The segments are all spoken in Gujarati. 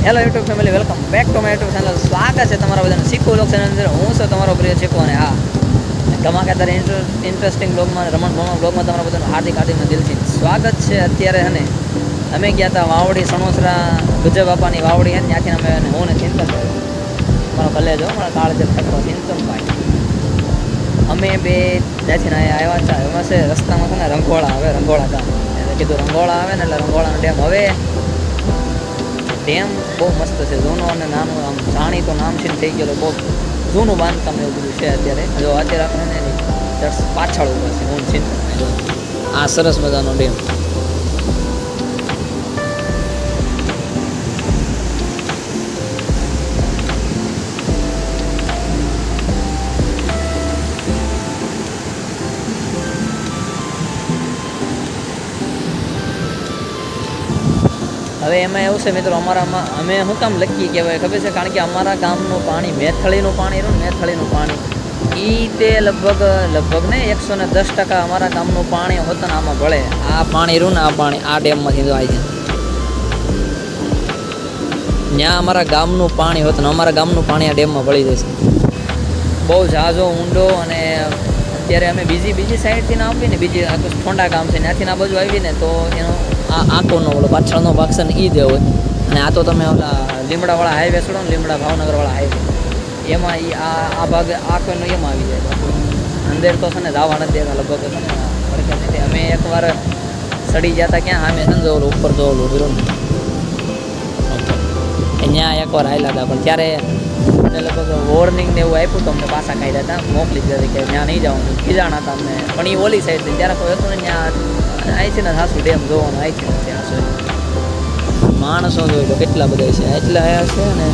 Hello YouTube family, welcome back to my YouTube channel. સ્વાગત છે તમારા બધાનું શીખવું વ્લોગ ચેનલ અંદર. હું છું તમારો પ્રિય શીખવો, અને હા, ધમાકેદાર ઇન્ટરેસ્ટિંગ બ્લોગમાં, રમણ બ્લોગમાં તમારા બધાનું હાર્દિક દિલથી સ્વાગત છે. અત્યારે અમે ગયા હતા વાવડી, સણોસરા ગુજર બાપાની વાવડી છે, ત્યાંથી અમે હું ને ચિંતન, મારો કલેજો, મારા કાળજ ઠક્કો ચિંતનભાઈ, અમે બે ત્યાંથી આવ્યા હતા. એમાં છે રસ્તામાં છે ને રંગોળા આવે, રંગોળા ગામ એટલે કીધું રંગોળા આવે ને એટલે રંગોળાનો ડેમ. હવે ડેમ બહુ મસ્ત છે, જૂનો અને નાનું, આમ જાણીતો નામચીન થઈ ગયેલો, બહુ જૂનું બાંધકામ એવું બધું છે. અત્યારે જો અત્યારે આપણે એની પાછળ ઉપર છે હું ચિંતન. જો આ સરસ મજાનો ડેમ. હવે એમાં એવું છે મિત્રો, અમારામાં અમે શું કામ લખીએ કહેવાય ખબર છે? કારણ કે અમારા ગામનું પાણી, મેથળીનું પાણી રહ્યું ને, મેથળીનું પાણી તે લગભગ ને 110% અમારા ગામનું પાણી હોતું ને આમાં ભળે. આ પાણી રહ્યું ને, આ પાણી આ ડેમમાંથી આવી છે. ત્યાં અમારા ગામનું પાણી હોતું ને અમારા ગામનું પાણી આ ડેમમાં ભળી જશે. બહુ ઝાઝો ઊંડો. અને અત્યારે અમે બીજી સાઈડથી ના આવીને, બીજી ઠોંડા ગામ છે ત્યાંથી આ બાજુ આવીને, તો એનો આ આંકોનો ઓલો પાછળનો ભાગ છે ને એ જ હોય. અને આ તો તમે ઓલા લીમડાવાળા હાઈવે છોડો ને, લીમડા ભાવનગરવાળા હાઈવે, એમાં આ ભાગ આંકોનો એમાં આવી જાય. અંદર તો છે ને જવા નથી દેતા લગભગ છે ને ફરક નથી. અમે એકવાર સડી ગયા હતા ક્યાં, અમે છે ને ઓલું ઉપર જો ઓલું રહ્યું ને ત્યાં એકવાર આવેલા હતા, પણ ત્યારે લગભગ વોર્નિંગ ને એવું આપ્યું તો અમને પાછા કાઢ્યા હતા, મોકલી દીધી કે ત્યાં નહીં જવાનું, ખીજાણા હતા અમને. પણ એ ઓલી સાઈડ ત્યારે કોઈ હતું ને, ત્યાં અહીં છે ને સાસુ ડેમ જોવાનું, અહીં છે ને ત્યાં છે માણસો જોઈ લો કેટલા બધા છે, એટલા આવ્યા છે ને.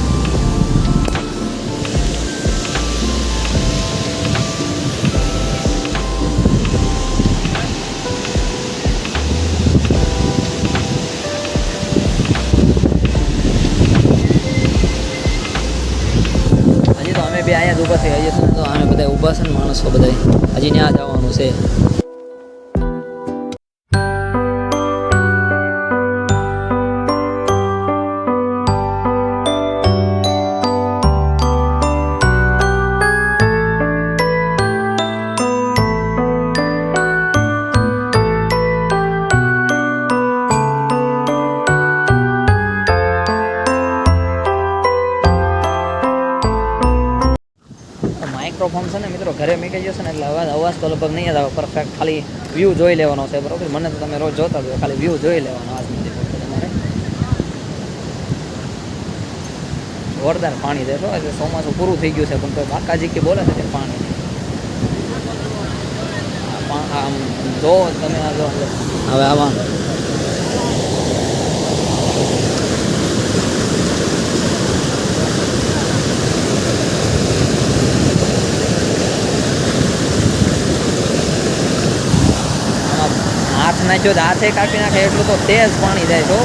બે અહીંયા જ ઊભા છે, હજી છે ને તો અમે બધા ઊભા છે ને માણસો બધા, હજી ત્યાં જવાનું છે. માઇક્રોફોન છે ને મિત્રો ઘરે મૂકી જશે ને એટલે અવાજ તો લગભગ નહીં જ આવે પરફેક્ટ. ખાલી વ્યૂ જોઈ લેવાનો છે, બરાબર? મને તો તમે રોજ જોતા જ, ખાલી વ્યૂ જોઈ લેવાનો. આજ નથી તમારે જોરદાર પાણી દેશો. એટલે ચોમાસું પૂરું થઈ ગયું છે, પણ તો કાકાજી કે બોલે છે કે પાણી આમ જો તમે આ જો હવે આમાં હાથ નાખ્યો તો હાથે કાપી નાખે એટલું તો તેજ પાણી જાય છે.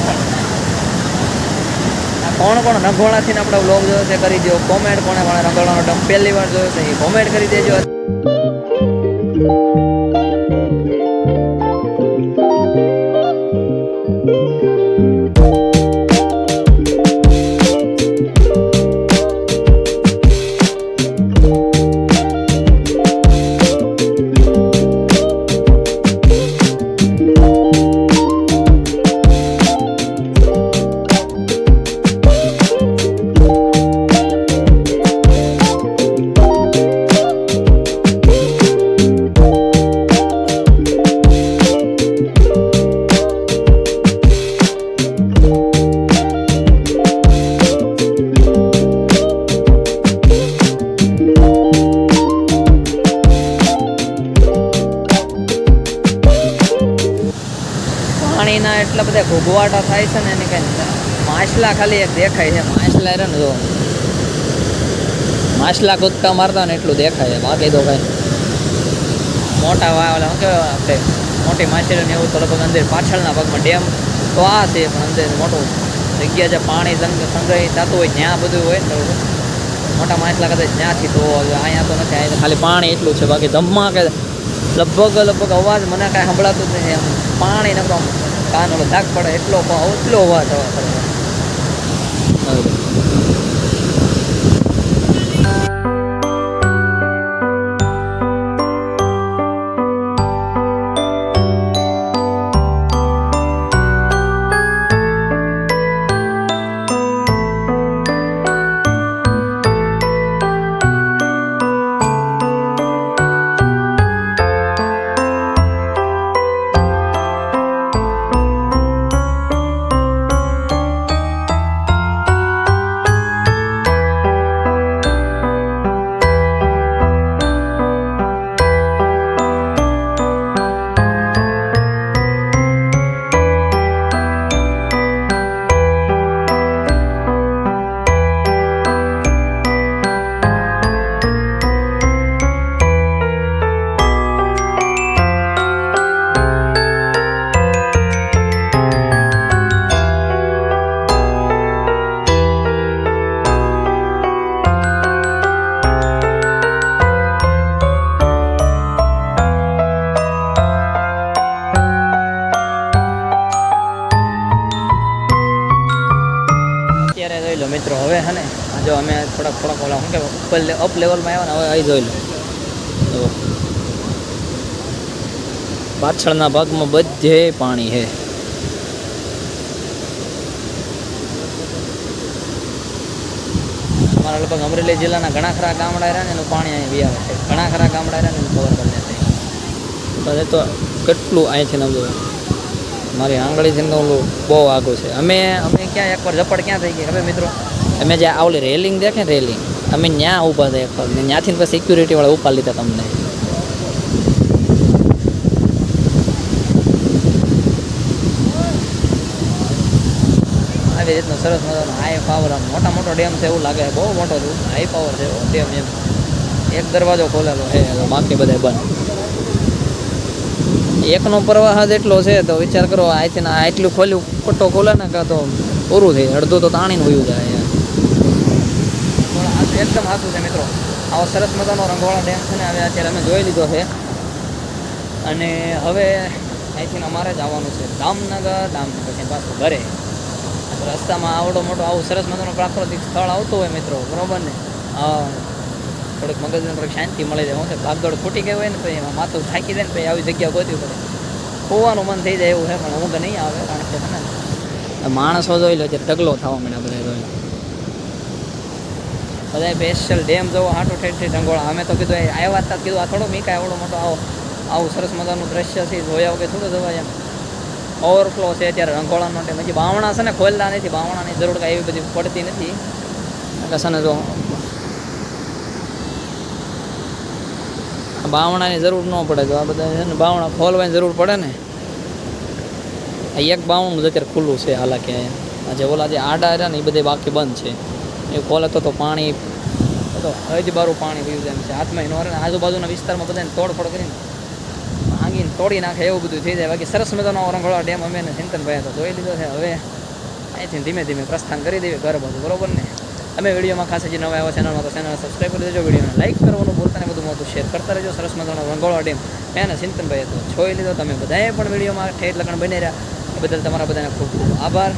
પણ કોણ રંગોળાથી આપણે વ્લોગ જોયો છે કરી દો કોમેન્ટ. કોણે રંગોળાનો ડમ પહેલી વાર જોયો છે એ કોમેન્ટ કરી દેજો. પાણીના એટલા બધા ઘૂઘવાટા થાય છે ને, એને કંઈ માછલા ખાલી એક દેખાય છે. માછલા રહે ને, જો માછલા કૂદકા મારતા ને એટલું દેખાય છે, બાકી તો કાંઈ મોટા વાવેલા શું કહેવાય આપણે મોટી માછલી ને એવું તો લગભગ અંદર પાછળના ભાગમાં ડેમ તો આ છે, પણ અંદર મોટું જગ્યા છે પાણી સંગ્રહિત થતું હોય ત્યાં બધું હોય ને, મોટા માછલા કદાચ ત્યાંથી તો અહીંયા તો નથી. અહીંયા ખાલી પાણી એટલું છે, બાકી ધમમાં કે લગભગ અવાજ મને કાંઈ સંભળાતું જ નથી. એમ પાણી નકરો કાન ઓલો ધાક પડે એટલો અવાજ આવે. અત્યારે જોઈ લો મિત્રો, હવે હે ને જો અમે થોડાક ઓલા શું કે ઉપર અપ લેવલમાં આવ્યા ને, હવે અહીં જોઈ લો તો પાછળના ભાગમાં બધે પાણી છે. અમારા લગભગ અમરેલી જિલ્લાના ઘણા ખરા ગામડા રહ્યા ને એનું પાણી અહીં આવે છે. ઘણા ખરા ગામડા રહ્યા ને એનું ખબર પડે છે. બસ એ તો કેટલું અહીંથી નમજો મારી આંગળીથી તો ઓલું બહુ આગું છે. અમે ક્યાં એકવાર ઝપડ ક્યાં થઈ ગઈ હવે મિત્રો, અમે જે આવલી રેલિંગ દેખે ને રેલિંગ, અમે ત્યાં ઊભા હતા એકવાર ને ત્યાંથી પછી સિક્યુરિટીવાળા ઉપાડી લીધા તમને. આવી રીતનો સરસ મજાનો હાઈ પાવર, આમ મોટો ડેમ છે એવું લાગે, બહુ મોટો છે, હાઈ પાવર છે ડેમ. એમ એક દરવાજો ખોલેલો છે, બાકી બધા બંધ. એકનો પ્રવાહ જ એટલો છે તો વિચાર કરો, અહીંથી આટલું ખોલ્યું પટ્ટો ખોલે ને કાં તો પૂરું થઈ, અડધું તો તાણીને વયું જાય. એકદમ સાચું છે મિત્રો, આવો સરસ મજાનો રંગવાળા ડેમ છે ને હવે અત્યારે અમે જોઈ લીધો છે. અને હવે અહીંથી અમારે જવાનું છે દામનગર પછી પાછું ઘરે. રસ્તામાં આવડો મોટો આવું સરસ મજાનો પ્રાકૃતિક સ્થળ આવતું હોય મિત્રો, બરાબર ને, થોડીક મગજને થોડીક શાંતિ મળી જાય. હું છે ભાગદોડ ખૂટી ગઈ હોય ને પછી એમાં માથું થાકી જાય ને પછી આવી જગ્યા ગોતવી પડે, હોવાનું મન થઈ જાય એવું છે, પણ ઊંઘ નહીં આવે કારણ કે ને માણસો જોઈ લો ત્યારે ઢગલો થવા માંડ્યા બધા જોઈ લો. બધા સ્પેશિયલ ડેમ જવો હાટું ઠેઠ ઢંગોળા. અમે તો કીધું આવ્યા હતા, કીધું આ થોડો મીકા આવડો મોટો આવું સરસ મજાનું દ્રશ્ય છે, જોયા વગર થોડું જવાય. એમ ઓવરફ્લો છે અત્યારે રંગોળાનો ટાઈમ. હજી બાવણા છે ને ખોલતા નથી, બાવણાની જરૂર કાંઈ એવી બધી પડતી નથી. છે ને જો બાવણાની જરૂર ન પડે, જો આ બધા છે ને બાવણા ખોલવાની જરૂર પડે ને. એક બાવણું અત્યારે ખુલ્લું છે હાલાકી. જે ઓલા જે આડા રહ્યા ને એ બધે બાકી બંધ છે. એ ખોલે તો પાણી તો હજબારું પાણી પીવું જાય એમ છે. હાથમાં નો રહે ને આજુબાજુના વિસ્તારમાં બધાને તોડફોડ કરીને ભાંગીને તોડી નાખે એવું બધું થઈ જાય. બાકી સરસ મજાનો રંગોળા ડેમ અમે ચિંતનભાઈ તો જોઈ લીધો છે. હવે અહીંથી ધીમે ધીમે પ્રસ્થાન કરી દેવી ઘર બધું, બરોબર ને. અમે વિડીયોમાં ખાસ જે નવા આવ્યા ચેનલમાં તો ચેનલ સબસ્ક્રાઈબ કરી દેજો, વિડીયોને લાઈક કરવાનું ભૂલતા ને બધું શેર કરતા રહેજો. સરસ મજાનો રંગોળા ડેમ મેં ચિંતનભાઈ તો જોઈ લીધો. તમે બધાએ પણ વિડીયોમાં ઠેઠ લગણ બની રહ્યા એ બદલ તમારા બધાને ખૂબ ખૂબ આભાર.